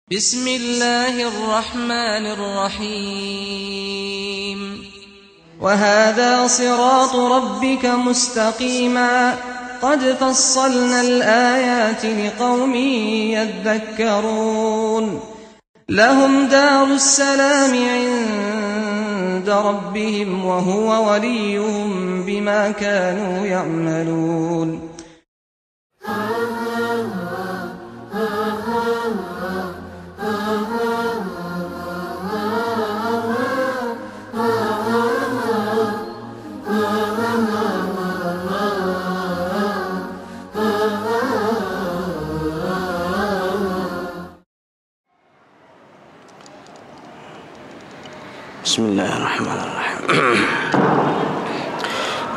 بسم الله الرحمن الرحيم وهذا صراط ربك مستقيما قد فصلنا الآيات لقوم يذكرون لهم دار السلام عند ربهم وهو وليهم بما كانوا يعملون Bismillahirrahmanirrahim.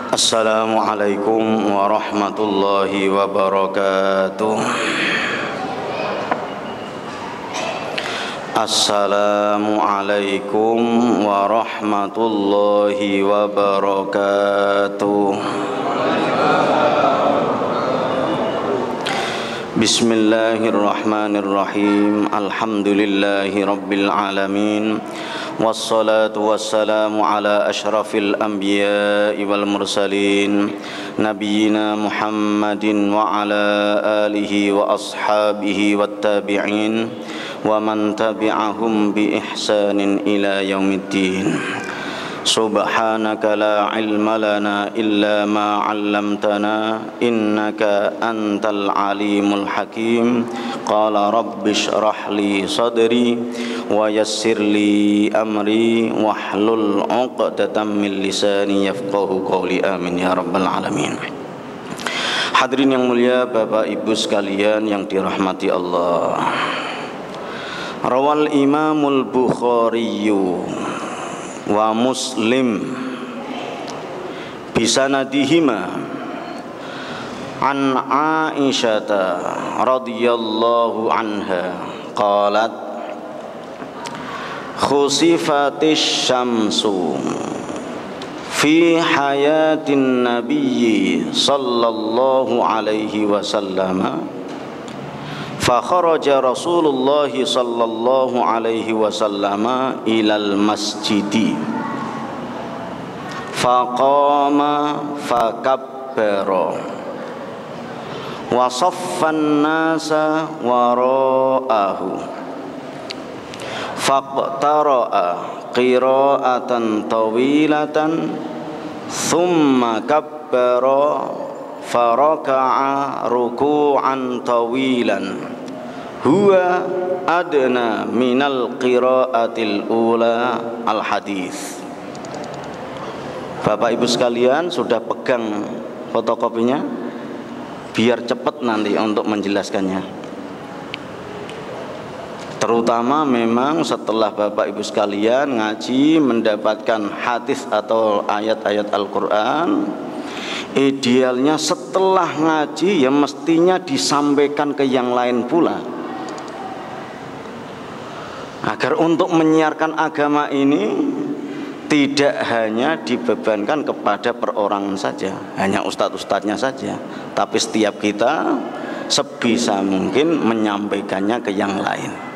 Assalamualaikum warahmatullahi wabarakatuh. Assalamualaikum warahmatullahi wabarakatuh. Bismillahirrahmanirrahim. Alhamdulillahi rabbil alamin. Wassalatu wassalamu ala ashrafil anbiya'i wal mursalin Nabiyyina Muhammadin wa ala alihi wa ashabihi wat tabi'in wa man tabi'ahum bi ihsanin ila yaumiddin. Subhanaka la ilma lana illa ma 'allamtana innaka antal alimul hakim. Qala rabbi shrah li sadri wa yassir li amri wahlul 'uqdatam min lisani yafqahu qawli. Amin ya rabbal alamin. Hadirin yang mulia, Bapak Ibu sekalian yang dirahmati Allah. Rawal Imamul Bukhari wa Muslim bisanadihima an Aisyata radhiyallahu anha qalat khusifatis syamsu fi hayatin nabiyyi sallallahu alaihi wasallam fa kharaja Rasulullah sallallahu alaihi wasallam ilal masjidi fa qama fa kabbara wa saffan nasa wara'ahu faqtara'a qira'atan tawilatan thumma kabbara faraka'a ruku'an tawilan huwa adna minal qira'atil ula al hadis. Bapak Ibu sekalian sudah pegang fotokopinya biar cepat nanti untuk menjelaskannya. Terutama memang setelah Bapak Ibu sekalian ngaji mendapatkan hadis atau ayat-ayat Al-Qur'an, idealnya setelah ngaji ya mestinya disampaikan ke yang lain pula, agar untuk menyiarkan agama ini tidak hanya dibebankan kepada perorangan saja, hanya ustadz-ustadznya saja, tapi setiap kita sebisa mungkin menyampaikannya ke yang lain.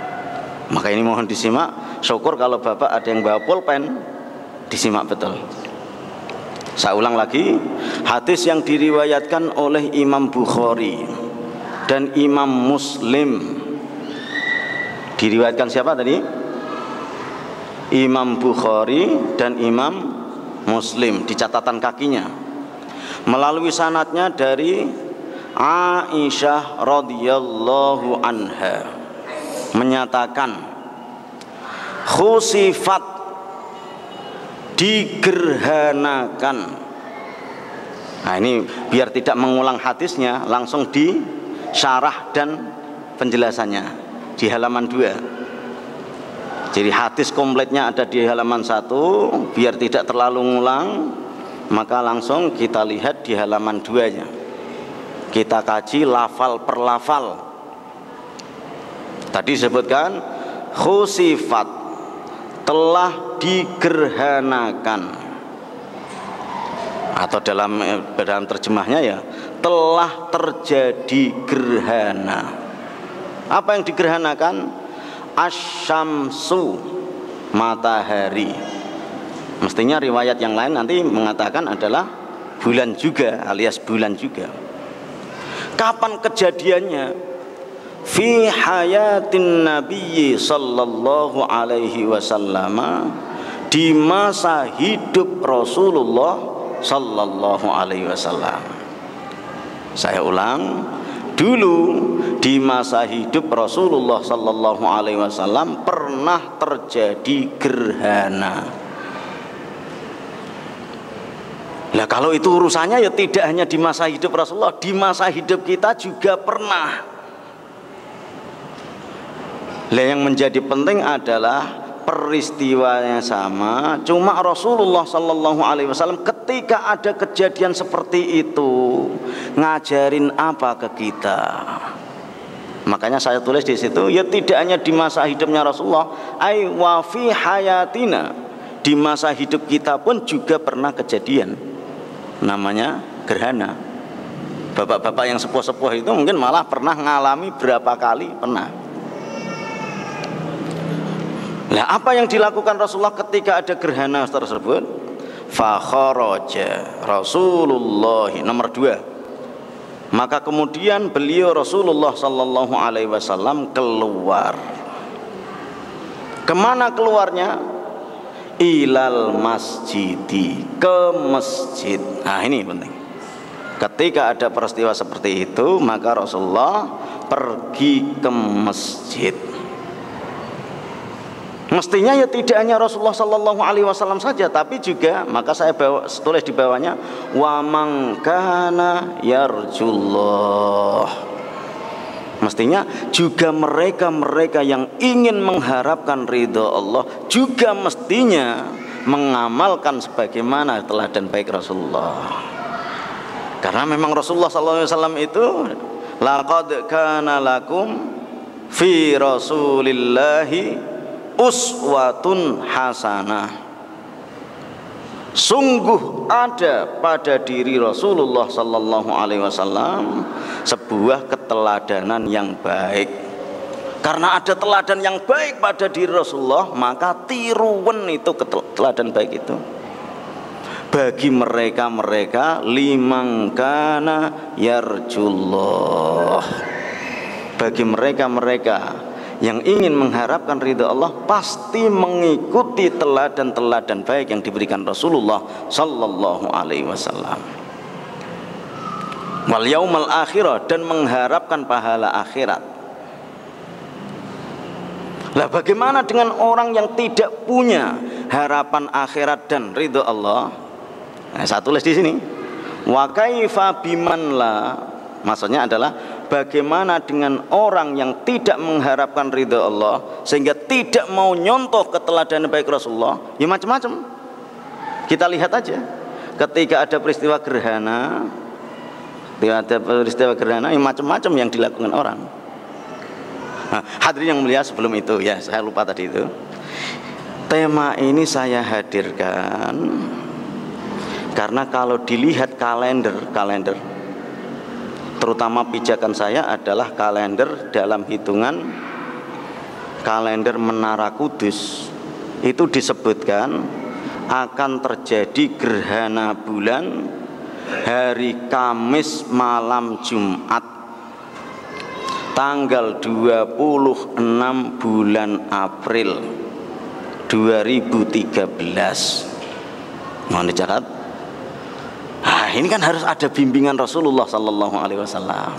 Maka ini mohon disimak. Syukur kalau Bapak ada yang bawa pulpen, disimak betul. Saya ulang lagi, hadis yang diriwayatkan oleh Imam Bukhari dan Imam Muslim. Diriwayatkan siapa tadi? Imam Bukhari dan Imam Muslim di catatan kakinya. Melalui sanadnya dari Aisyah radhiyallahu anha menyatakan khusifat, digerhanakan. Nah ini biar tidak mengulang hadisnya, langsung di syarah dan penjelasannya di halaman 2. Jadi hadis kompletnya ada di halaman 1, biar tidak terlalu ngulang, maka langsung kita lihat di halaman 2-nya. Kita kaji lafal per lafal. Tadi disebutkan khusifat, telah digerhanakan, atau dalam terjemahnya ya telah terjadi gerhana. Apa yang digerhanakan? asyamsu, matahari. Mestinya riwayat yang lain nanti mengatakan adalah bulan juga, alias bulan juga. Kapan kejadiannya? Fi hayatin nabiyyi sallallahu alaihi wasallam, di masa hidup Rasulullah sallallahu alaihi wasallam. Saya ulang, dulu di masa hidup Rasulullah sallallahu alaihi wasallam pernah terjadi gerhana. Nah, kalau itu urusannya ya tidak hanya di masa hidup Rasulullah, di masa hidup kita juga pernah. Nah, yang menjadi penting adalah peristiwanya sama, cuma Rasulullah Sallallahu Alaihi Wasallam ketika ada kejadian seperti itu ngajarin apa ke kita. Makanya saya tulis di situ, ya tidak hanya di masa hidupnya Rasulullah, ai wa fi hayatina, di masa hidup kita pun juga pernah kejadian namanya gerhana. Bapak-bapak yang sepuh-sepuh itu mungkin malah pernah ngalami berapa kali, pernah. Nah, apa yang dilakukan Rasulullah ketika ada gerhana tersebut? Fa kharaja Rasulullah, nomor 2. Maka kemudian beliau Rasulullah sallallahu alaihi wasallam keluar. Kemana keluarnya? Ilal masjidi, ke masjid. Nah, ini penting. Ketika ada peristiwa seperti itu, maka Rasulullah pergi ke masjid. Mestinya ya tidak hanya Rasulullah sallallahu alaihi wasallam saja, tapi juga, maka saya tulis di bawahnya, wa man kana yarjullah. Mestinya juga mereka-mereka yang ingin mengharapkan ridha Allah juga mestinya mengamalkan sebagaimana teladan baik Rasulullah. Karena memang Rasulullah SAW itu laqad kana lakum fi rasulillahi uswatun hasanah. Sungguh ada pada diri Rasulullah sallallahu alaihi wasallam sebuah keteladanan yang baik. Karena ada teladan yang baik pada diri Rasulullah, maka tiruan itu teladan baik itu bagi mereka-mereka liman kana yarjullah, bagi mereka-mereka yang ingin mengharapkan ridha Allah, pasti mengikuti teladan-teladan baik yang diberikan Rasulullah sallallahu alaihi wasallam. Wal yaumal akhirah, dan mengharapkan pahala akhirat. Lah bagaimana dengan orang yang tidak punya harapan akhirat dan ridha Allah? Nah, saya tulis di sini. Wa kaifa biman la, maksudnya adalah bagaimana dengan orang yang tidak mengharapkan ridha Allah sehingga tidak mau nyontoh keteladanan baik Rasulullah? Ya macam-macam. Kita lihat aja. Ketika ada peristiwa gerhana, ya macam-macam yang dilakukan orang. Nah, hadirin yang mulia, sebelum itu ya saya lupa tadi itu. Tema ini saya hadirkan karena kalau dilihat kalender terutama pijakan saya adalah kalender dalam hitungan kalender Menara Kudus, itu disebutkan akan terjadi gerhana bulan hari Kamis malam Jumat tanggal 26 bulan April 2013. Mohon dicatat. Nah, ini kan harus ada bimbingan Rasulullah sallallahu alaihi wasallam.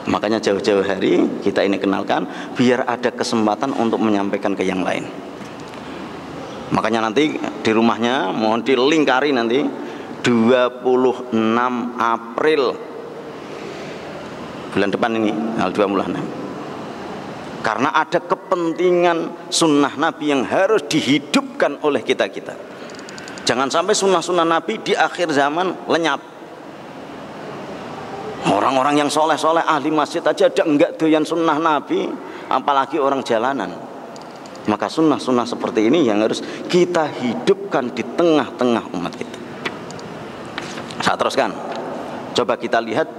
Makanya jauh-jauh hari kita ini kenalkan biar ada kesempatan untuk menyampaikan ke yang lain. Makanya nanti di rumahnya mohon dilingkari nanti 26 April bulan depan ini, tanggal 26. Karena ada kepentingan sunnah Nabi yang harus dihidupkan oleh kita-kita. Jangan sampai sunnah-sunnah Nabi di akhir zaman lenyap. Orang-orang yang soleh-soleh ahli masjid aja ada enggak doyan sunnah Nabi, apalagi orang jalanan. Maka sunnah-sunnah seperti ini yang harus kita hidupkan di tengah-tengah umat kita. Saya teruskan. Coba kita lihat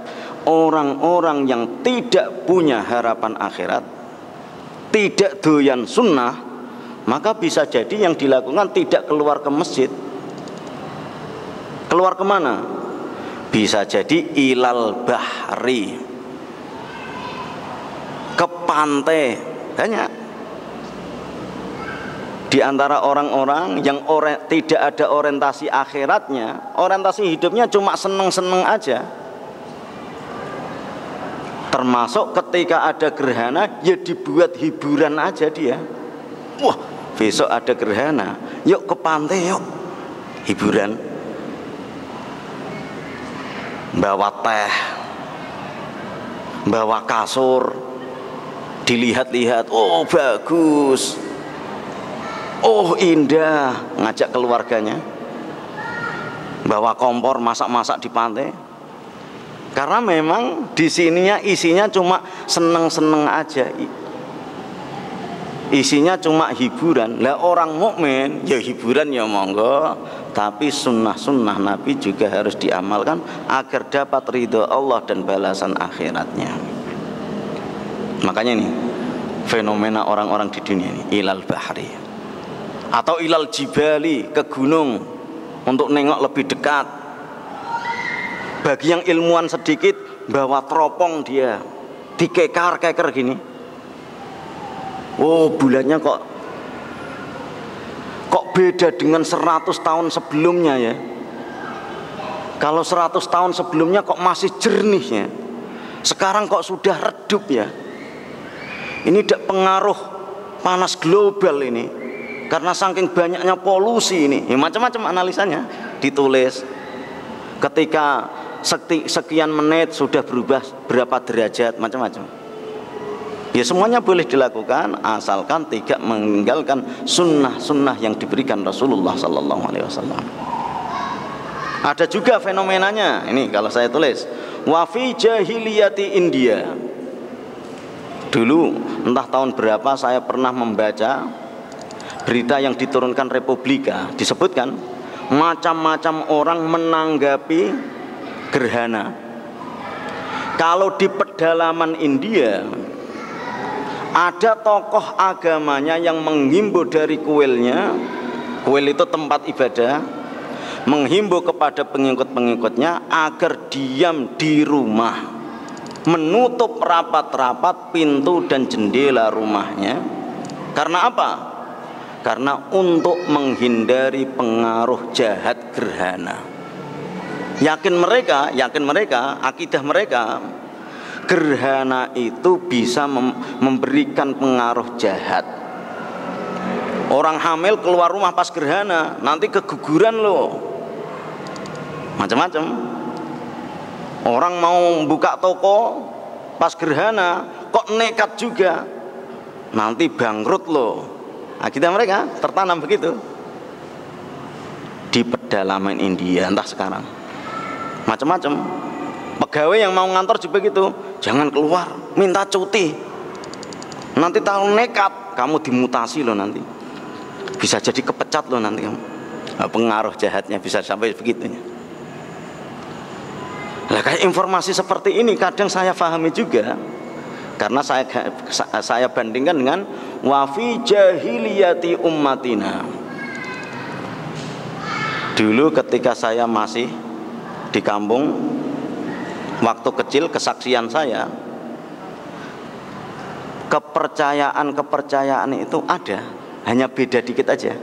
orang-orang yang tidak punya harapan akhirat, tidak doyan sunnah, maka bisa jadi yang dilakukan tidak keluar ke masjid. Keluar kemana? Bisa jadi ilal bahri, ke pantai. Banyak di antara orang-orang yang tidak ada orientasi akhiratnya, orientasi hidupnya cuma seneng-seneng aja. Termasuk ketika ada gerhana, ya dibuat hiburan aja dia. Wah, besok ada gerhana, yuk ke pantai yuk, hiburan. Bawa teh, bawa kasur, dilihat-lihat, oh bagus, oh indah, ngajak keluarganya. Bawa kompor, masak-masak di pantai. Karena memang di sininya isinya cuma seneng-seneng aja, isinya cuma hiburan. Lah orang mukmin ya hiburan ya monggo, tapi sunnah-sunnah Nabi juga harus diamalkan agar dapat ridho Allah dan balasan akhiratnya. Makanya ini fenomena orang-orang di dunia ini, ilal bahri atau ilal jibali, ke gunung untuk nengok lebih dekat. Bagi yang ilmuwan sedikit, bawa teropong dia, dikekar-keker gini. Oh, bulannya kok beda dengan 100 tahun sebelumnya ya. Kalau 100 tahun sebelumnya kok masih jernihnya, sekarang kok sudah redup ya. Ini pengaruh panas global ini, karena saking banyaknya polusi ini. Ya, macam-macam analisanya ditulis. Ketika sekian menit sudah berubah berapa derajat, macam-macam. Ya semuanya boleh dilakukan asalkan tidak meninggalkan sunnah-sunnah yang diberikan Rasulullah Sallallahu Alaihi Wasallam. Ada juga fenomenanya ini, kalau saya tulis wafi jahiliyati India. Dulu entah tahun berapa saya pernah membaca berita yang diturunkan Republika, disebutkan macam-macam orang menanggapi gerhana. Kalau di pedalaman India ada tokoh agamanya yang menghimbau dari kuilnya, kuil itu tempat ibadah, menghimbau kepada pengikut-pengikutnya agar diam di rumah, menutup rapat-rapat pintu dan jendela rumahnya. Karena apa? Karena untuk menghindari pengaruh jahat gerhana. Yakin mereka, akidah mereka, gerhana itu bisa memberikan pengaruh jahat. Orang hamil keluar rumah pas gerhana, nanti keguguran loh. Macam-macam. Orang mau buka toko pas gerhana, kok nekat juga, nanti bangkrut loh. Akidah mereka tertanam begitu. Di pedalaman India entah sekarang. Macam-macam. Pegawai yang mau ngantor juga gitu, jangan keluar, minta cuti. Nanti tahun nekat, kamu dimutasi loh nanti. Bisa jadi kepecat loh nanti kamu. Pengaruh jahatnya bisa sampai begitunya. Lah kayak informasi seperti ini kadang saya pahami juga, karena saya bandingkan dengan wafi jahiliyati ummatina. Dulu ketika saya masih di kampung, waktu kecil, kesaksian saya, kepercayaan itu ada, hanya beda dikit aja.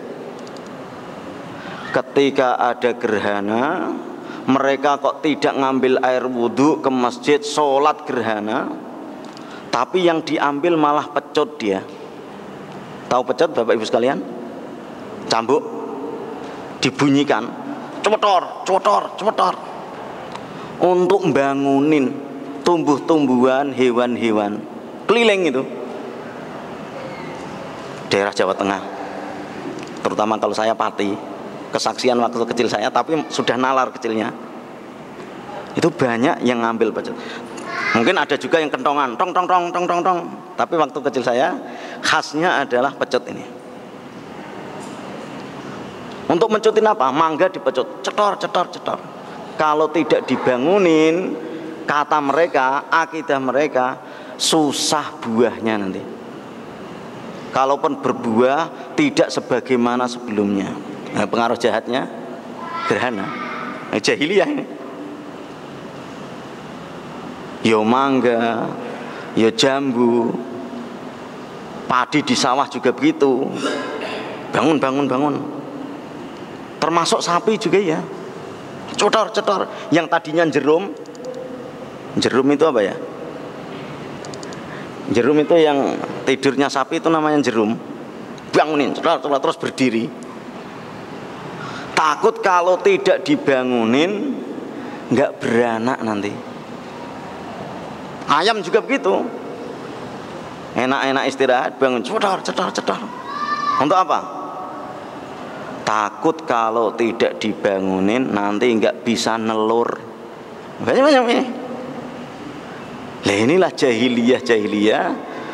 Ketika ada gerhana, mereka kok tidak ngambil air wudhu ke masjid sholat gerhana, tapi yang diambil malah pecut dia. Tahu pecut Bapak Ibu sekalian? Cambuk dibunyikan, cemetor, cemetor, cemetor, untuk bangunin tumbuh-tumbuhan, hewan-hewan keliling itu. Daerah Jawa Tengah, terutama kalau saya Pati, kesaksian waktu kecil saya, tapi sudah nalar kecilnya, itu banyak yang ngambil pecut. Mungkin ada juga yang kentongan, tong tong tong tong tong tong, tapi waktu kecil saya khasnya adalah pecut ini. Untuk mencutin apa? Mangga dipecut, cetor, cetor, cetor. Kalau tidak dibangunin, kata mereka, akidah mereka, susah buahnya nanti. kalaupun berbuah tidak sebagaimana sebelumnya. Nah, pengaruh jahatnya gerhana. Jahiliyah ini. Yo mangga, yo jambu, padi di sawah juga begitu. Bangun. Termasuk sapi juga ya. Cetor. Yang tadinya jerum itu apa ya? Jerum itu yang tidurnya sapi itu namanya jerum. Bangunin, cetor terus berdiri. Takut kalau tidak dibangunin nggak beranak nanti. Ayam juga begitu. Enak-enak istirahat, bangun, cetor. Untuk apa? Takut kalau tidak dibangunin nanti nggak bisa nelur. Banyak ini. Lah inilah jahiliyah.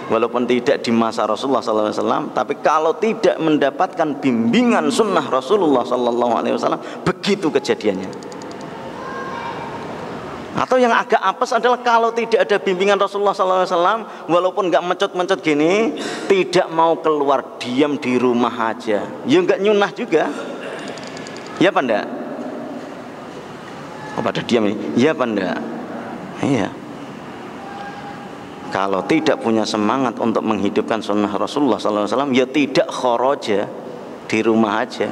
Walaupun tidak di masa Rasulullah SAW, tapi kalau tidak mendapatkan bimbingan sunnah Rasulullah SAW, begitu kejadiannya. Atau yang agak apes adalah kalau tidak ada bimbingan Rasulullah SAW, walaupun nggak mencot gini, tidak mau keluar, diam di rumah aja. Ya nggak nyunah juga. Ya apa enggak? Oh, pada diam ini. Ya apa enggak? Iya. Kalau tidak punya semangat untuk menghidupkan sunnah Rasulullah SAW, ya tidak khoroja, di rumah aja.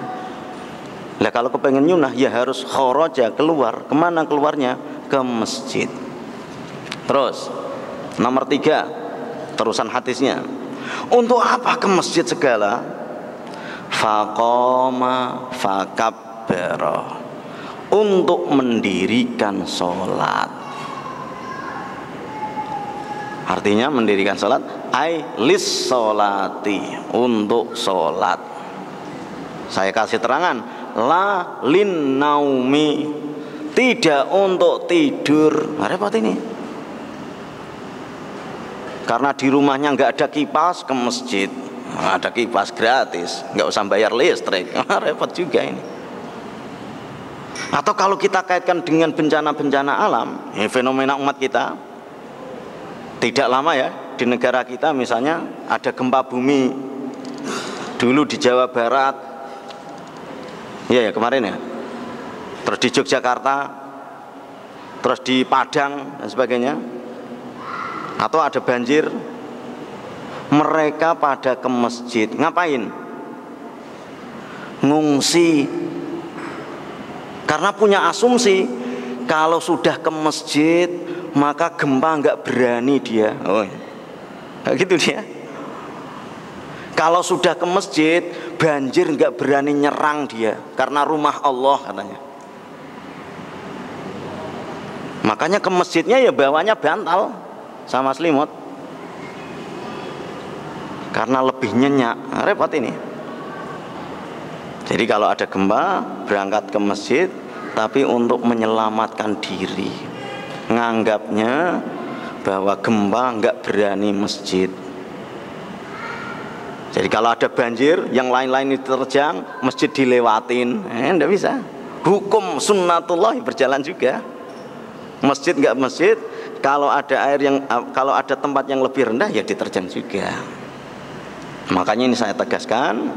Lah kalau kepengen nyunah, ya harus khoroja, keluar. Kemana keluarnya? Ke masjid. Terus nomor 3, terusan hadisnya, untuk apa ke masjid segala? Faqama fakabbara, untuk mendirikan sholat. Artinya mendirikan sholat ai lis sholati, untuk sholat. Saya kasih terangan, la lin naumi, tidak untuk tidur. Nah, repot ini. Karena di rumahnya nggak ada kipas, ke masjid ada kipas gratis, nggak usah bayar listrik. Repot juga ini. Atau kalau kita kaitkan dengan bencana-bencana alam, ini fenomena umat kita. Tidak lama ya, di negara kita misalnya ada gempa bumi. Dulu di Jawa Barat, ya kemarin ya. Terus di Yogyakarta, terus di Padang dan sebagainya. Atau ada banjir, mereka pada ke masjid. Ngapain? Ngungsi. Karena punya asumsi kalau sudah ke masjid maka gempa nggak berani dia. Oh, gitu dia. Kalau sudah ke masjid, banjir nggak berani nyerang dia karena rumah Allah katanya. Makanya ke masjidnya ya bawanya bantal sama selimut, karena lebih nyenyak. Repot ini. Jadi kalau ada gempa, berangkat ke masjid, tapi untuk menyelamatkan diri. Nganggapnya bahwa gempa nggak berani masjid. Jadi kalau ada banjir, yang lain-lain diterjang, masjid dilewatin, enggak bisa. Hukum sunnatullah berjalan juga. Masjid nggak masjid, kalau ada tempat yang lebih rendah ya diterjang juga. Makanya ini saya tegaskan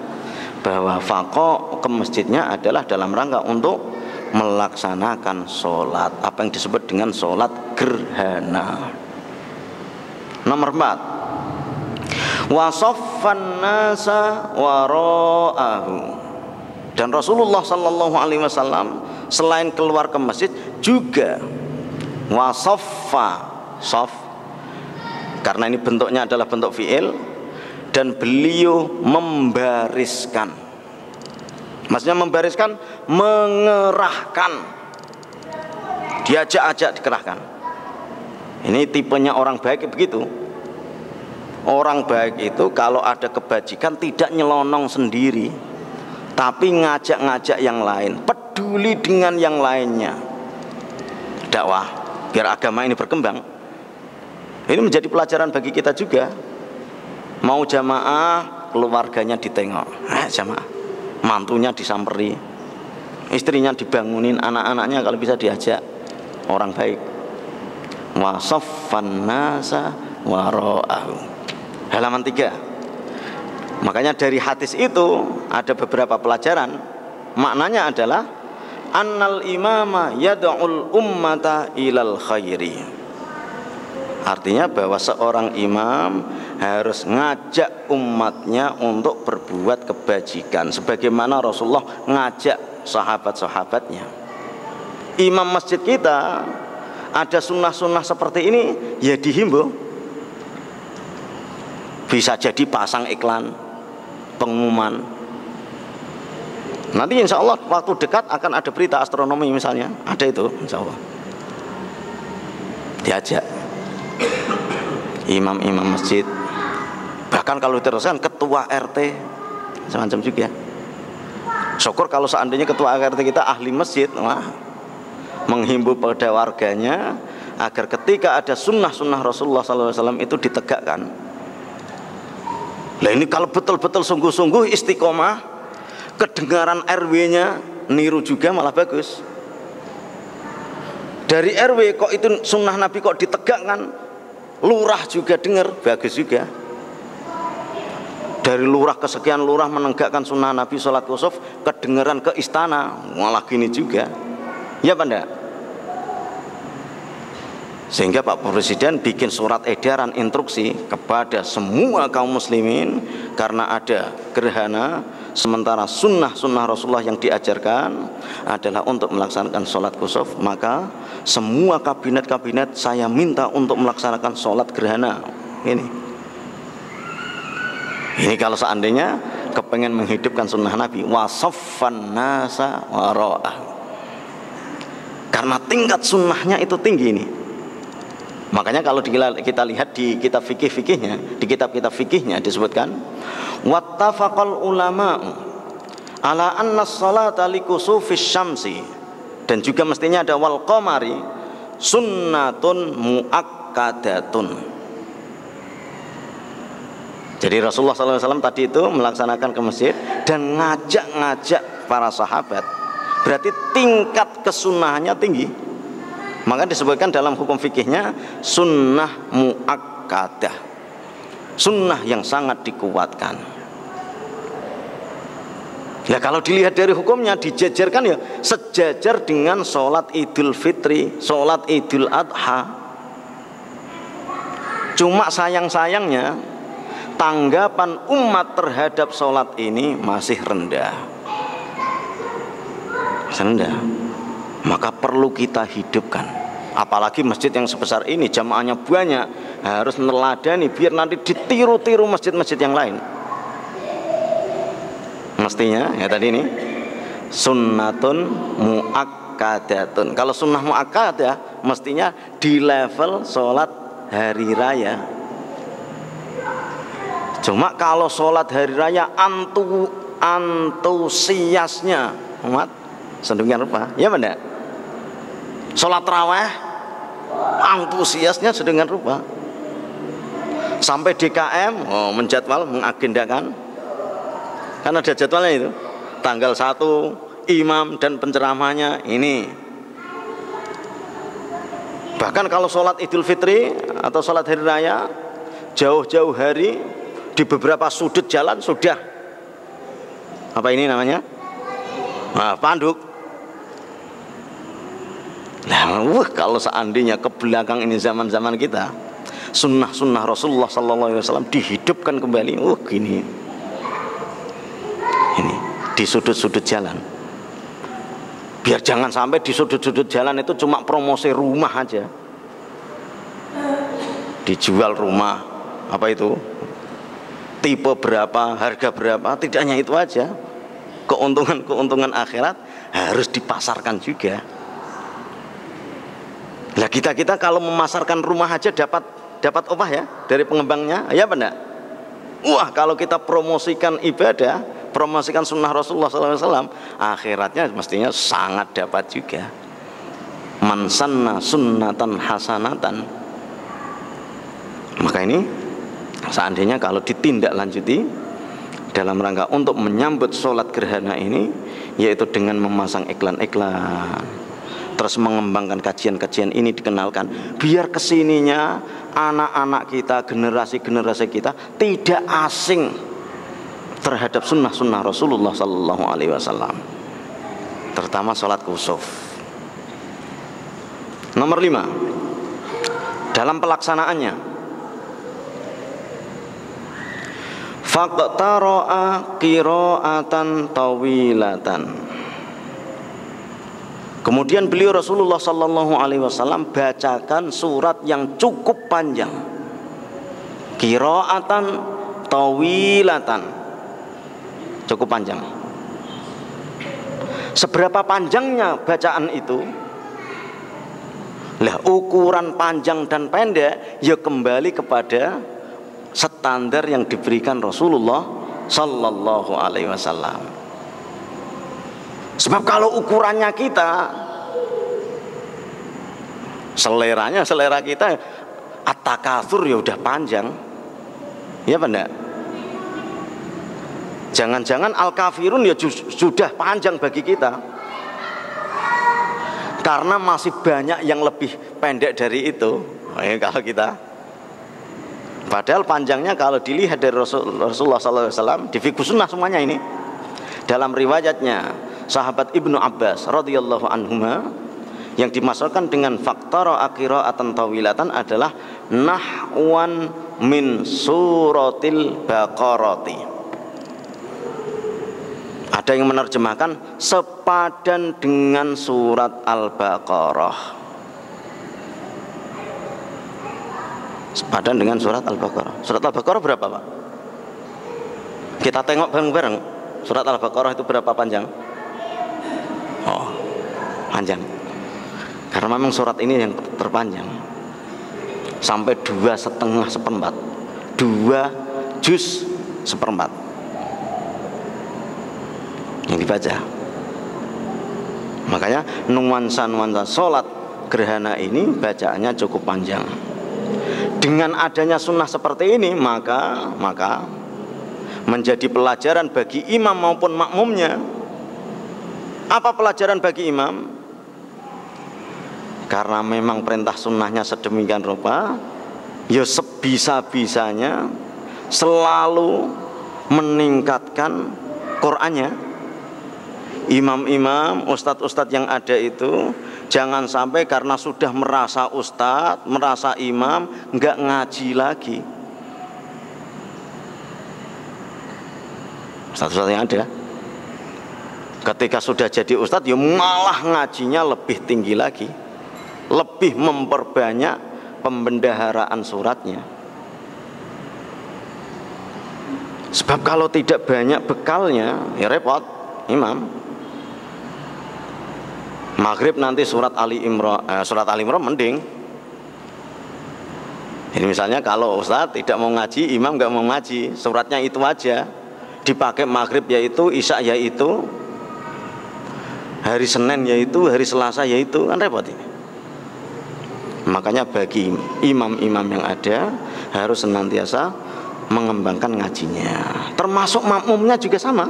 bahwa faqo ke masjidnya adalah dalam rangka untuk melaksanakan sholat, apa yang disebut dengan sholat gerhana. Nomor 4, wasoffan nasa wara'ahu. Dan Rasulullah SAW selain keluar ke masjid juga wasoffa, sof, karena ini bentuknya adalah bentuk fi'il, dan beliau membariskan. Maksudnya membariskan, mengerahkan, diajak-ajak dikerahkan. Ini tipenya orang baik begitu. Orang baik itu kalau ada kebajikan tidak nyelonong sendiri, tapi ngajak-ngajak yang lain, peduli dengan yang lainnya. Dakwah biar agama ini berkembang. Ini menjadi pelajaran bagi kita juga. Mau jamaah, keluarganya ditengok, jamaah, mantunya disamperi, istrinya dibangunin, anak-anaknya kalau bisa diajak. Orang baik. Wasoffan nasa wara'ahu. Halaman 3. Makanya dari hadis itu ada beberapa pelajaran. Maknanya adalah annal imama yad'ul ummata ilal khairi. Artinya bahwa seorang imam harus ngajak umatnya untuk berbuat kebajikan, sebagaimana Rasulullah ngajak sahabat-sahabatnya. Imam masjid kita ada sunnah-sunnah seperti ini, ya dihimbau. Bisa jadi pasang iklan, pengumuman. Nanti insya Allah waktu dekat akan ada berita astronomi misalnya, ada itu insya Allah. Diajak imam-imam masjid, bahkan kalau diteruskan ketua RT semacam juga. Syukur kalau seandainya ketua RT kita ahli masjid, wah, menghimbau pada warganya agar ketika ada sunnah-sunnah Rasulullah SAW itu ditegakkan. Nah ini kalau betul-betul sungguh-sungguh istiqomah, kedengaran RW-nya niru juga malah bagus. Dari RW kok itu sunnah Nabi kok ditegakkan, lurah juga dengar, bagus juga. Dari lurah kesekian lurah menegakkan sunnah Nabi sholat kusuf, kedengaran ke istana, malah gini juga. Ya Pak? Sehingga Pak Presiden bikin surat edaran instruksi kepada semua kaum muslimin, karena ada gerhana, sementara sunnah-sunnah Rasulullah yang diajarkan adalah untuk melaksanakan sholat kusuf, maka semua kabinet-kabinet saya minta untuk melaksanakan sholat gerhana. Ini kalau seandainya kepengen menghidupkan sunnah Nabi, wasaffan nasa wara'ah, karena tingkat sunnahnya itu tinggi ini. Makanya kalau kita lihat di kitab fikih-fikihnya, di kitab-kitab fikihnya disebutkan wattafaqal ulama ala anna sholata likusufis syamsi, dan juga mestinya ada wal qamari sunnatun muakkadatun. Jadi Rasulullah SAW tadi itu melaksanakan ke masjid dan ngajak-ngajak para sahabat, berarti tingkat kesunahannya tinggi. Maka disebutkan dalam hukum fikihnya sunnah muakkadah, sunnah yang sangat dikuatkan. Ya kalau dilihat dari hukumnya dijajarkan ya sejajar dengan sholat Idul Fitri, sholat Idul Adha. Cuma sayang-sayangnya tanggapan umat terhadap sholat ini masih rendah. Maka perlu kita hidupkan. Apalagi masjid yang sebesar ini, jamaahnya banyak, harus meneladani biar nanti ditiru-tiru masjid-masjid yang lain. Mestinya ya tadi ini sunnatun muakkadatun. Kalau sunnah muakkadah mestinya di level sholat hari raya. Cuma kalau sholat hari raya antusiasnya umat sedemikian rupa, ya benar. Sholat tarawih antusiasnya sedemikian rupa, sampai DKM menjadwal, mengagendakan, kan ada jadwalnya itu, tanggal 1 imam dan penceramahnya ini. Bahkan kalau sholat Idul Fitri atau sholat hari raya jauh-jauh hari, di beberapa sudut jalan sudah apa ini namanya, panduk. Nah, kalau seandainya ke belakang ini zaman-zaman kita, sunnah-sunnah Rasulullah SAW dihidupkan kembali, gini, ini di sudut-sudut jalan. Biar jangan sampai di sudut-sudut jalan itu cuma promosi rumah aja, dijual rumah, apa itu, tipe berapa, harga berapa, tidak hanya itu aja, keuntungan akhirat harus dipasarkan juga. Nah kita kalau memasarkan rumah aja dapat upah ya dari pengembangnya, ya benar. Wah kalau kita promosikan ibadah, promosikan sunnah Rasulullah SAW, akhiratnya mestinya sangat dapat juga. Man sanna sunnatan hasanatan. Maka ini seandainya kalau ditindaklanjuti dalam rangka untuk menyambut sholat gerhana ini, yaitu dengan memasang iklan-iklan, terus mengembangkan kajian-kajian ini dikenalkan, biar kesininya anak-anak kita, generasi-generasi kita tidak asing terhadap sunnah-sunnah Rasulullah Sallallahu Alaihi Wasallam, terutama sholat kusuf. Nomor 5, dalam pelaksanaannya, faqtara'a qira'atan tawilatan. Kemudian beliau Rasulullah Sallallahu Alaihi Wasallam bacakan surat yang cukup panjang, qira'atan tawilatan, cukup panjang. Seberapa panjangnya bacaan itu? Lah, ukuran panjang dan pendek ya kembali kepada standar yang diberikan Rasulullah Sallallahu Alaihi Wasallam. Sebab kalau ukurannya kita, selera kita at-takatsur ya udah panjang, ya benar. Jangan-jangan al-kafirun ya sudah panjang bagi kita, karena masih banyak yang lebih pendek dari itu. Kalau kita, padahal panjangnya kalau dilihat dari Rasulullah SAW di fikih sunnah semuanya ini. Dalam riwayatnya sahabat Ibnu Abbas radhiyallahu anhuma yang dimasukkan dengan faqtara qira'atan tawilatan adalah nahwan min suratil baqarati. Ada yang menerjemahkan sepadan dengan surat Al-Baqarah. Sepadan dengan surat Al-Baqarah. Surat Al-Baqarah berapa, Pak? Kita tengok bareng-bareng. Surat Al-Baqarah itu berapa panjang? Oh, panjang. Karena memang surat ini yang terpanjang, sampai 2,5 seperempat, 2 juz seperempat yang dibaca. Makanya nuansa-nuansa sholat gerhana ini bacaannya cukup panjang. Dengan adanya sunnah seperti ini, maka menjadi pelajaran bagi imam maupun makmumnya. Apa pelajaran bagi imam? Karena memang perintah sunnahnya sedemikian rupa, ya sebisa-bisanya selalu meningkatkan Qur'annya. Imam-imam, ustadz-ustadz yang ada itu jangan sampai karena sudah merasa ustadz, merasa imam, nggak ngaji lagi. Ustadz-ustadz yang ada, ketika sudah jadi ustadz, ya malah ngajinya lebih tinggi lagi, lebih memperbanyak pembendaharaan suratnya. Sebab kalau tidak banyak bekalnya, ya repot imam. Maghrib nanti surat Ali Imran mending. Jadi misalnya kalau ustadz tidak mau ngaji, imam nggak mau ngaji, suratnya itu aja dipakai. Maghrib yaitu, isya yaitu, hari Senin yaitu, hari Selasa yaitu, kan repot ini. Makanya bagi imam-imam yang ada harus senantiasa mengembangkan ngajinya. Termasuk makmumnya juga sama.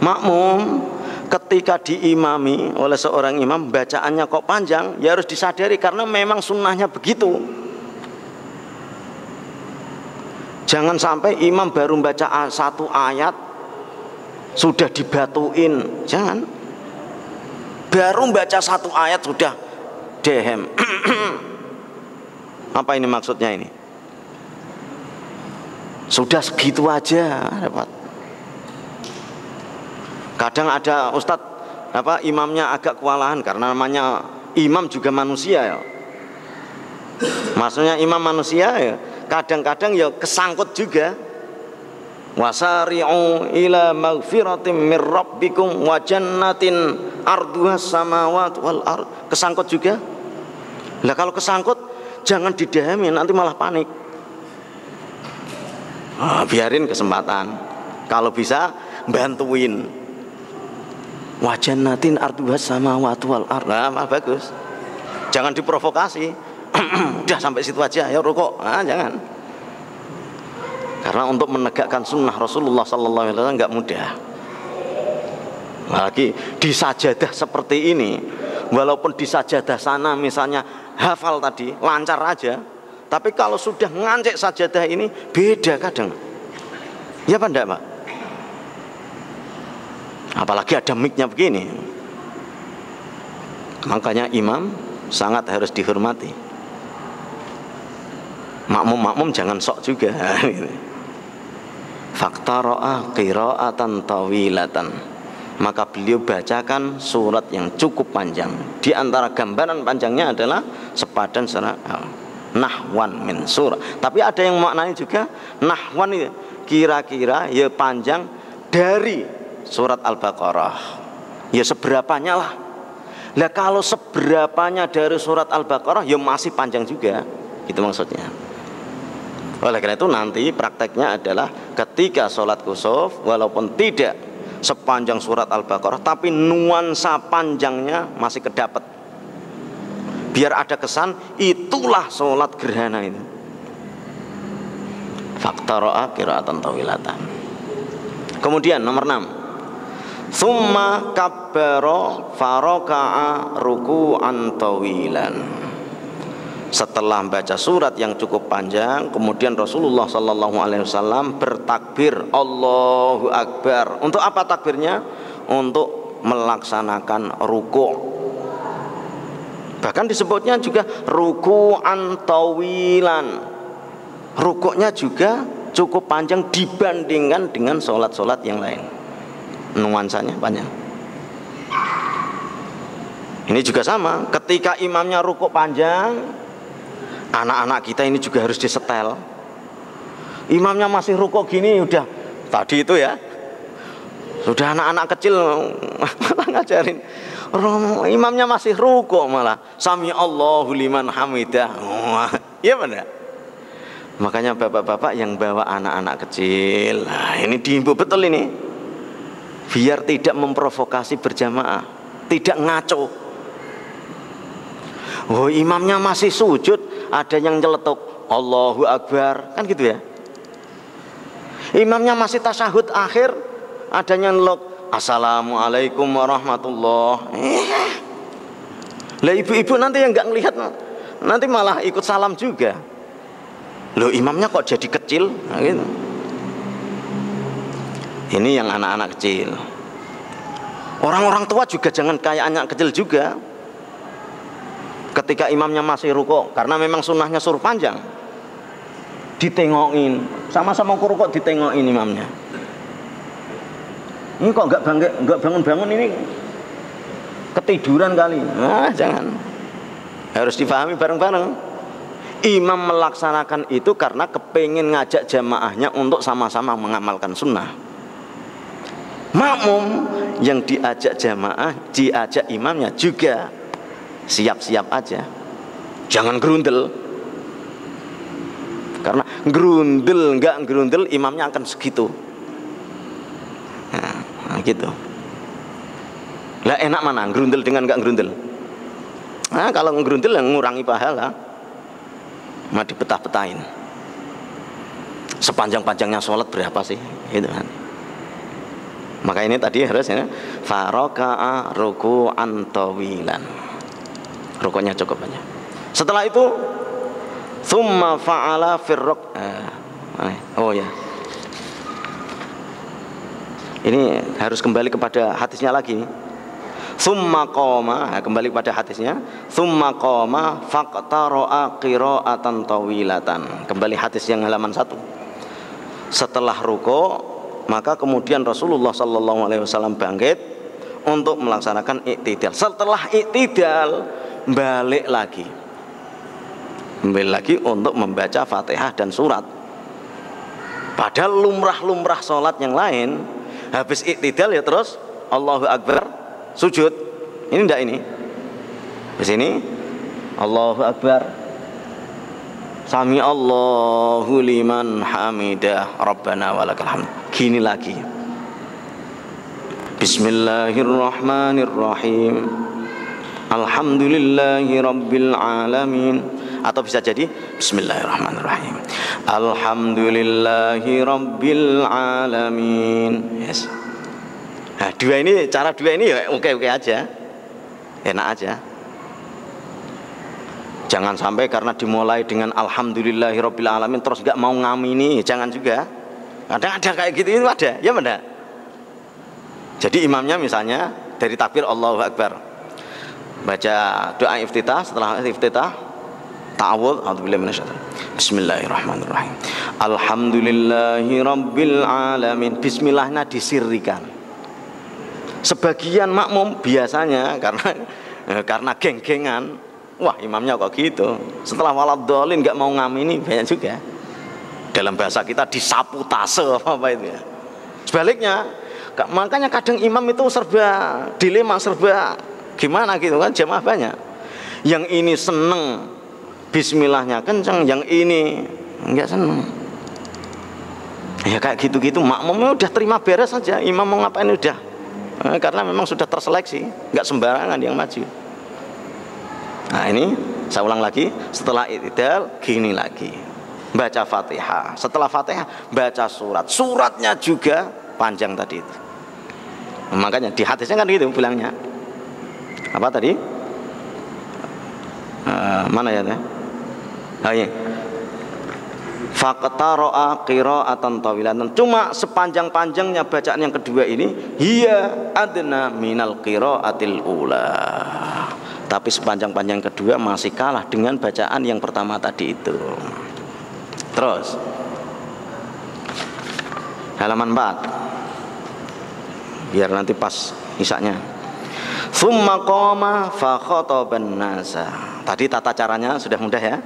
Makmum ketika diimami oleh seorang imam, bacaannya kok panjang, ya harus disadari karena memang sunnahnya begitu. Jangan sampai imam baru baca satu ayat sudah dibatuin. Jangan. Baru baca satu ayat sudah dehem. Apa ini maksudnya ini? Sudah segitu aja, dapat. Kadang ada ustadz imamnya agak kewalahan karena namanya imam juga manusia ya. Maksudnya imam manusia ya, kadang-kadang ya kesangkut juga. Wasari'u ila maghfiratin mir rabbikum wa jannatin arduha samawati wal ard. Kesangkut juga. Lah kalau kesangkut jangan didahami, nanti malah panik. Biarin kesempatan. Kalau bisa bantuin. Wa jannatin arduha samawati wal ard. Nah, bagus. Jangan diprovokasi. Udah sampai situ aja, ya rukuk. Jangan. Karena untuk menegakkan sunnah Rasulullah Sallallahu Alaihi Wasallam nggak mudah. Lagi di sajadah seperti ini, walaupun di sajadah sana misalnya hafal tadi lancar aja, tapi kalau sudah ngancek sajadah ini beda kadang. Ya apa enggak, Pak? Apalagi ada mic-nya begini. Makanya imam sangat harus dihormati. Makmum jangan sok juga. Faktara'a qira'atan tawilatan, maka beliau bacakan surat yang cukup panjang. Di antara gambaran panjangnya adalah sepadan surah nahwan min surah. Tapi ada yang maknanya juga nahwan itu kira-kira ya panjang dari surat Al-Baqarah. Ya seberapanya lah. Lah kalau seberapanya dari surat Al-Baqarah ya masih panjang juga. Gitu maksudnya. Oleh karena itu nanti prakteknya adalah ketika sholat kusuf, walaupun tidak sepanjang surat Al-Baqarah, tapi nuansa panjangnya masih kedapat. Biar ada kesan itulah sholat gerhana itu. Faktara'a qira'atan tawilatan. Kemudian nomor 6, summa kabbara faraka'a ruku'an tawilan. Setelah membaca surat yang cukup panjang, kemudian Rasulullah SAW bertakbir Allahu Akbar. Untuk apa takbirnya? Untuk melaksanakan ruku'. Bahkan disebutnya juga ruku'an tawilan. Rukuknya juga cukup panjang dibandingkan dengan sholat-sholat yang lain. Nuansanya panjang. Ini juga sama, ketika imamnya rukuk panjang, anak-anak kita ini juga harus disetel. Imamnya masih rukuk gini, udah tadi itu ya, sudah anak-anak kecil malah ngajarin, imamnya masih rukuk malah sami Allahu liman hamidah. Iya benar. Makanya bapak-bapak yang bawa anak-anak kecil, nah ini dihimbau betul ini, biar tidak memprovokasi berjamaah, tidak ngaco. Oh imamnya masih sujud, ada yang nyeletuk Allahu Akbar, kan gitu ya. Imamnya masih tasyahud akhir, ada yang nyeletuk Assalamualaikum warahmatullah. Lah ibu-ibu nanti yang nggak ngelihat, nanti malah ikut salam juga. Loh imamnya kok jadi kecil, nah, gitu. Ini yang anak-anak kecil. Orang-orang tua juga jangan kayak anak kecil juga. Ketika imamnya masih rukuk, karena memang sunnahnya suruh panjang, ditengokin, sama-sama rukuk ditengokin imamnya. Ini kok nggak bangun-bangun, ini ketiduran kali. Nah, jangan. Harus dipahami bareng-bareng. Imam melaksanakan itu karena kepingin ngajak jamaahnya untuk sama-sama mengamalkan sunnah. Makmum yang diajak jamaah, diajak imamnya juga siap-siap aja, jangan gerundel. Karena gerundel nggak gerundel imamnya akan segitu. Nah gitu. Lah enak mana gerundel dengan nggak gerundel? Nah kalau gerundel yang ngurangi pahala, mah dipetah-petahin. Sepanjang-panjangnya sholat berapa sih? Gitu kan. Maka ini tadi harusnya faraka'a ruku'an tawilan. Rukuknya cukup aja. Setelah itu thumma fa'ala firruk. Oh ya. Ini harus kembali kepada hadisnya lagi. Thumma qoma, kembali kepada hadisnya. Thumma qoma faqtara'a qira'atan tawilatan. Kembali hadis yang halaman 1. Setelah rukuk, maka kemudian Rasulullah SAW bangkit untuk melaksanakan iktidal. Setelah iktidal balik lagi untuk membaca Fatihah dan surat. Padahal lumrah-lumrah sholat yang lain habis iktidal ya terus Allahu Akbar, sujud. Ini enggak ini. Di sini Allahu Akbar, sami Allahu liman hamidah, Rabbana walakal hamd. Gini lagi. Bismillahirrahmanirrahim. Alhamdulillahi rabbil alamin. Atau bisa jadi Bismillahirrahmanirrahim. Alhamdulillahi rabbil alamin. Yes. Nah, cara dua ini ya oke-oke aja. Enak aja. Jangan sampai karena dimulai dengan Alhamdulillahi rabbil alamin terus gak mau ngamini, jangan juga. Kadang ada kayak gitu, itu ada, ya benar. Jadi imamnya misalnya dari takbir Allahu Akbar, baca doa iftitah, setelah iftitah ta'awudz, a'udzubillahi minasyaitonir rajim. Bismillahirrahmanirrahim. Alhamdulillahi rabbil alamin. Bismillahnya disirrikan. Sebagian makmum biasanya karena geng-gengan, wah imamnya kok gitu. Setelah waladhdallin enggak mau ngamini, banyak juga. Dalam bahasa kita disapu tase apa itu ya. Sebaliknya, makanya kadang imam itu serba dilema, serba gimana gitu kan, jamaah banyak. Yang ini seneng bismillahnya kenceng, yang ini enggak seneng. Ya kayak gitu-gitu, makmumnya udah terima beres saja, imam mau ngapain udah. Karena memang sudah terseleksi, enggak sembarangan yang maju. Nah ini saya ulang lagi, setelah i'tidal gini lagi. Baca Fatihah, setelah Fatihah baca surat, suratnya juga panjang tadi itu. Makanya di hadisnya kan gitu bilangnya. Apa tadi? Mana ya teh? Iya. Faqtara'a qira'atan tawilatan. Cuma sepanjang-panjangnya bacaan yang kedua ini, hiya adna minal qira'atil ula. Tapi sepanjang-panjang kedua masih kalah dengan bacaan yang pertama tadi itu. Terus halaman 4 biar nanti pas isaknya. Tsumma qama fa khataban nasa. Tadi tata caranya sudah mudah ya.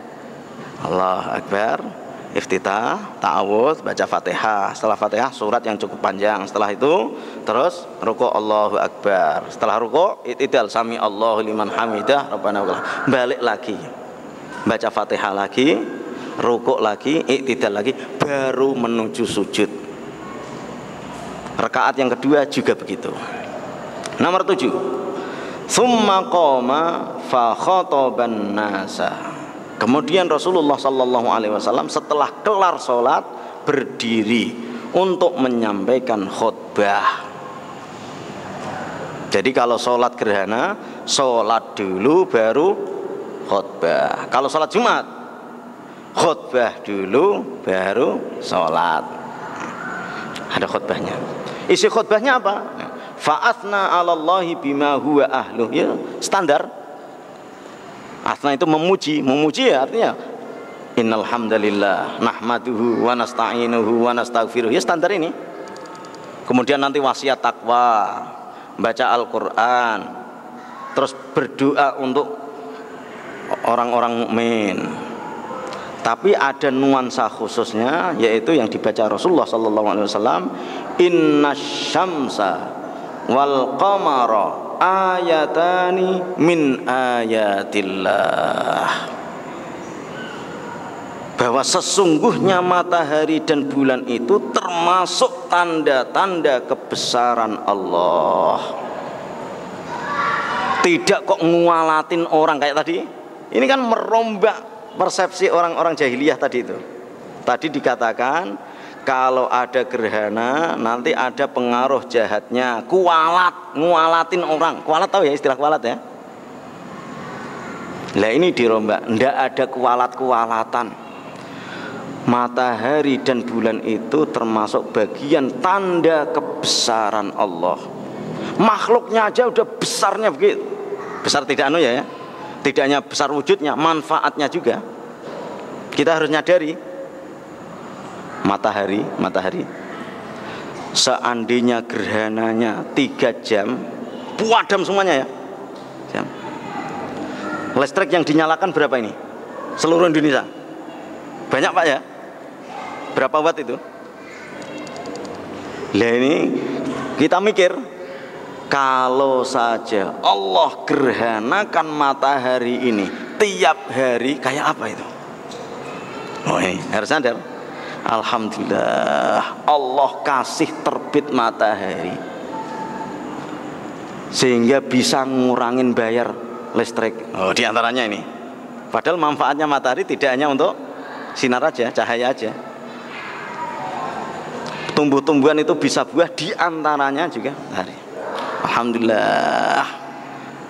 Allahu Akbar, iftitah, ta'awudz, baca Fatihah. Setelah Fatihah surat yang cukup panjang. Setelah itu terus rukuk Allahu Akbar. Setelah rukuk i'tidal, sami Allahu liman hamidah, Rabbana walakal. Balik lagi. Baca Fatihah lagi, rukuk lagi, i'tidal lagi, baru menuju sujud. Rakaat yang kedua juga begitu. Nomor 7. Tsumma qama fa khataban nasa. Kemudian Rasulullah sallallahu alaihi wasallam setelah kelar salat berdiri untuk menyampaikan khutbah. Jadi kalau salat gerhana, salat dulu baru khutbah. Kalau salat Jumat, khutbah dulu baru sholat. Ada khutbahnya. Isi khutbahnya apa? Fa'athna 'alallahi bima huwa ahluh. Ya, standar. Athna itu memuji, memuji ya artinya innal hamdalillah nahmaduhu wa nasta'inuhu wa nastaghfiruh. Ya standar ini. Kemudian nanti wasiat takwa, baca Al-Qur'an, terus berdoa untuk orang-orang mukmin. Tapi ada nuansa khususnya, yaitu yang dibaca Rasulullah sallallahu alaihi wasallam, innasyamsa wal qamara ayatani min ayatillah. Bahwa sesungguhnya matahari dan bulan itu termasuk tanda-tanda kebesaran Allah. Tidak kok ngualatin orang kayak tadi. Ini kan merombak persepsi orang-orang jahiliyah tadi itu. Tadi dikatakan kalau ada gerhana nanti ada pengaruh jahatnya, kualat, ngualatin orang. Kualat tahu ya istilah kualat ya? Lah ini dirombak, ndak ada kualat-kualatan. Matahari dan bulan itu termasuk bagian tanda kebesaran Allah. Makhluknya aja udah besarnya begitu. Besar tidak anu ya? Tidak hanya besar wujudnya, manfaatnya juga. Kita harus nyadari matahari seandainya gerhananya 3 jam puadam semuanya ya jam. Listrik yang dinyalakan berapa ini? Seluruh Indonesia banyak Pak ya? Berapa watt itu? Lah ini kita mikir, kalau saja Allah gerhanakan matahari ini tiap hari, kayak apa itu? Oh ini harus sadar. Alhamdulillah Allah kasih terbit matahari sehingga bisa ngurangin bayar listrik. Oh diantaranya ini. Padahal manfaatnya matahari tidak hanya untuk sinar aja, cahaya aja. Tumbuh-tumbuhan itu bisa buah, diantaranya juga matahari. Alhamdulillah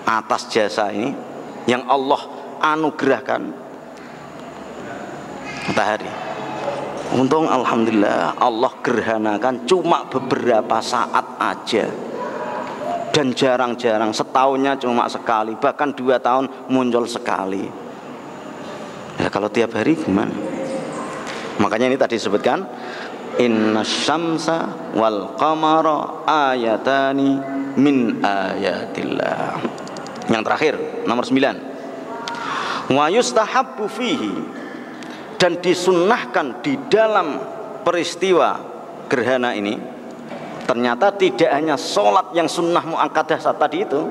atas jasa ini yang Allah anugerahkan matahari. Untung alhamdulillah Allah gerhanakan cuma beberapa saat aja. Dan jarang-jarang, setahunnya cuma sekali, bahkan 2 tahun muncul sekali. Ya kalau tiap hari gimana? Makanya ini tadi disebutkan inna syamsa wal qamara ayatani min ayatillah. Yang terakhir nomor 9. Wa yustahabbu fihi, dan disunnahkan di dalam peristiwa gerhana ini, ternyata tidak hanya sholat yang sunnah muakkadah saat tadi itu,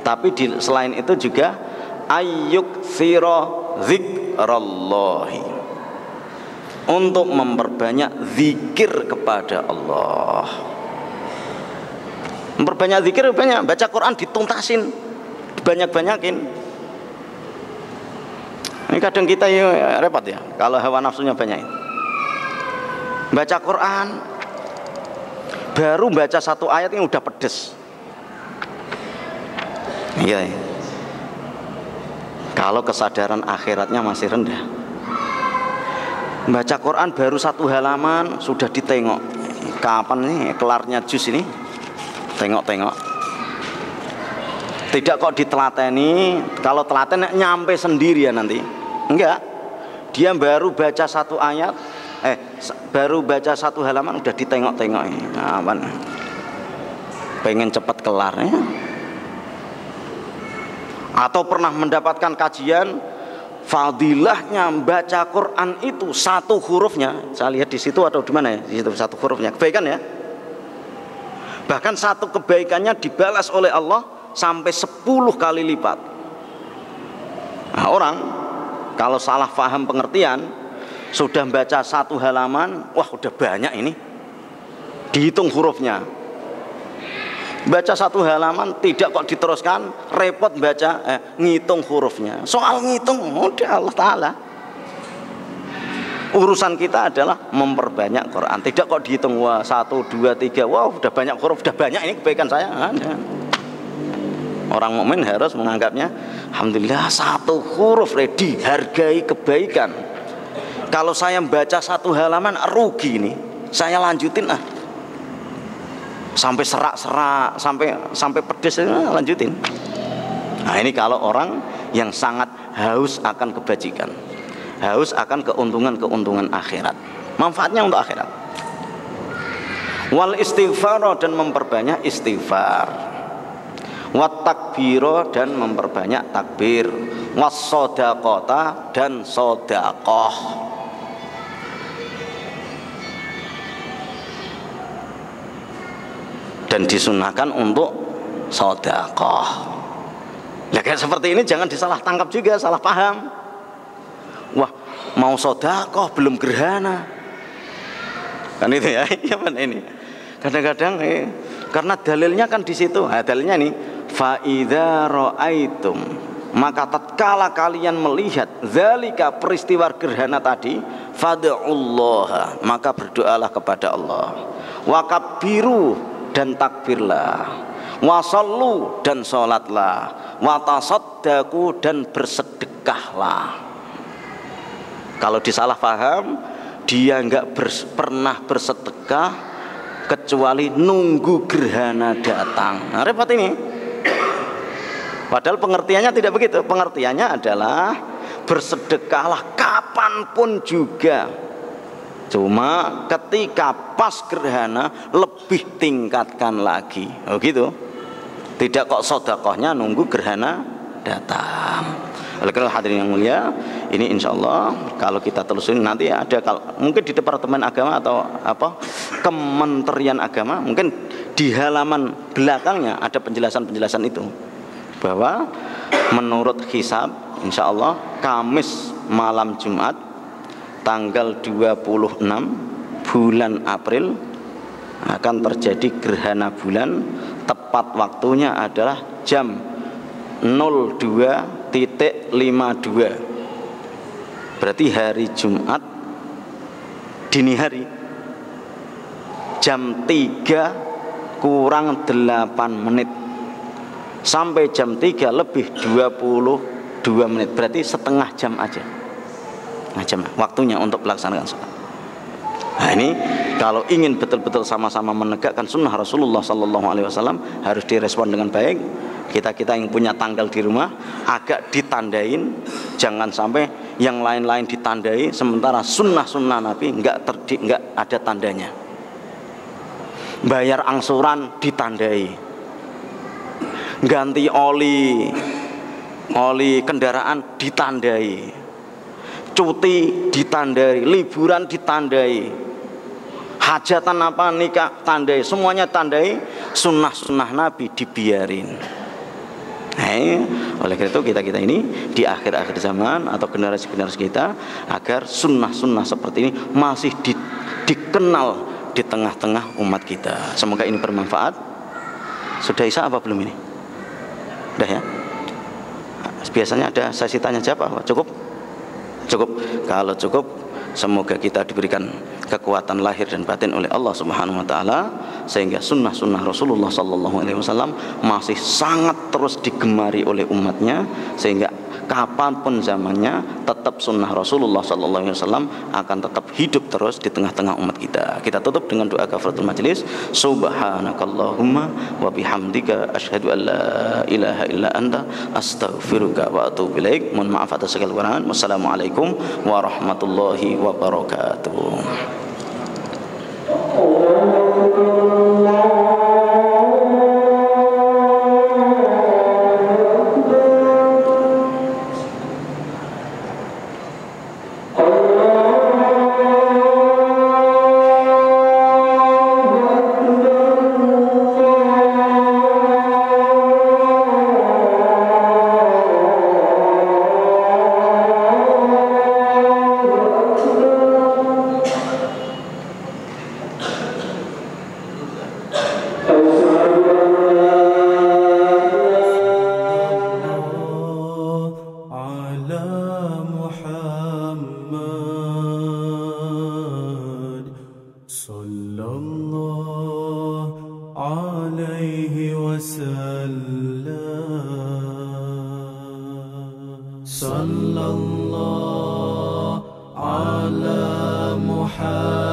tapi selain itu juga ayyuk siro zikrallahi, untuk memperbanyak zikir kepada Allah. Memperbanyak zikir, banyak baca Quran dituntasin, banyak-banyakin. Ini kadang kita ya repot ya, kalau hawa nafsunya banyak. Baca Quran, baru baca 1 ayat ini udah pedes. Iya. Kalau kesadaran akhiratnya masih rendah. Baca Quran baru 1 halaman sudah ditengok. Kapan nih kelarnya jus ini? Tengok-tengok. Tidak kok ditelateni, kalau telaten nyampe sendiri ya nanti. Enggak. Dia baru baca 1 ayat, baru baca 1 halaman udah ditengok-tengok. Nah, pengen cepat kelarnya. Atau pernah mendapatkan kajian fadilahnya baca Quran itu 1 hurufnya, saya lihat di situ atau di mana ya, di situ 1 hurufnya kebaikan ya. Bahkan 1 kebaikannya dibalas oleh Allah sampai 10 kali lipat. Nah, orang kalau salah paham pengertian, sudah baca 1 halaman, wah udah banyak ini, dihitung hurufnya. Baca 1 halaman tidak kok diteruskan, repot baca ngitung hurufnya. Soal ngitung udah Allah Ta'ala. Urusan kita adalah memperbanyak Quran. Tidak kok dihitung, wah 1, 2, 3, wah udah banyak huruf, udah banyak ini kebaikan saya. Ada. Orang mukmin harus menganggapnya alhamdulillah 1 huruf dihargai kebaikan. Kalau saya baca 1 halaman rugi nih, saya lanjutin sampai serak-serak, sampai pedes, lanjutin. Nah ini kalau orang yang sangat haus akan kebajikan, haus akan keuntungan akhirat, manfaatnya untuk akhirat. Wal istighfar, dan memperbanyak istighfar. Wat takbiro, dan memperbanyak takbir. Was sodaqota, dan sodakoh. Dan disunahkan untuk sodakoh. Ya kayak seperti ini jangan disalah tangkap juga, salah paham. Wah mau sodakoh belum gerhana, kan itu ya. Ini kadang-kadang karena dalilnya kan di situ. Nah, dalilnya nih, fa idza ra'aitum, maka tatkala kalian melihat zalika, peristiwa gerhana tadi, fad'ullaha, maka berdoalah kepada Allah. Wa kabbiru, dan takbirlah. Wa sallu, dan salatlah. Wa tasaddaqu, dan bersedekahlah. Kalau disalah paham, dia enggak pernah bersedekah kecuali nunggu gerhana datang. Nah, repot ini. Padahal pengertiannya tidak begitu. Pengertiannya adalah bersedekahlah kapanpun juga. Cuma ketika pas gerhana lebih tingkatkan lagi. Oh gitu. Tidak kok sedekahnya nunggu gerhana datang. Oleh karena hadirin yang mulia, ini insya Allah kalau kita telusuri nanti ada, mungkin di Departemen Agama atau Kementerian Agama, mungkin di halaman belakangnya ada penjelasan-penjelasan itu, bahwa menurut hisab insya Allah Kamis malam Jumat tanggal 26 bulan April akan terjadi gerhana bulan. Tepat waktunya adalah jam 02.52. Berarti hari Jumat dini hari jam 3 kurang 8 menit sampai jam 3 lebih 22 menit. Berarti setengah jam aja, jam waktunya untuk melaksanakan sholat. Nah, ini kalau ingin betul-betul sama-sama menegakkan sunnah Rasulullah Sallallahu Alaihi Wasallam harus direspon dengan baik. Kita yang punya tanggal di rumah agak ditandain, jangan sampai yang lain-lain ditandai sementara sunnah Nabi nggak ada tandanya. Bayar angsuran ditandai, ganti oli kendaraan ditandai, cuti ditandai, liburan ditandai, hajatan apa nikah tandai, semuanya tandai, sunnah Nabi dibiarin. Oleh karena itu kita ini di akhir-akhir zaman atau generasi kita agar sunnah seperti ini masih dikenal di tengah-tengah umat kita. Semoga ini bermanfaat. Sudah Isya apa belum ini? Udah ya? Biasanya ada sesi tanya jawab. Cukup? Kalau cukup, semoga kita diberikan kekuatan lahir dan batin oleh Allah Subhanahu wa taala sehingga sunnah Rasulullah sallallahu alaihi wasallam masih sangat terus digemari oleh umatnya, sehingga kapanpun zamannya tetap sunnah Rasulullah sallallahu alaihi wasallam akan tetap hidup terus di tengah-tengah umat kita. Kita tutup dengan doa kafaratul majelis. Subhanakallahumma wa bihamdika asyhadu an la ilaha illa anta astaghfiruka wa atubu ilaik. Mohon maaf atas segala kekurangan. Wassalamualaikum warahmatullahi wabarakatuh. صلى الله على محمد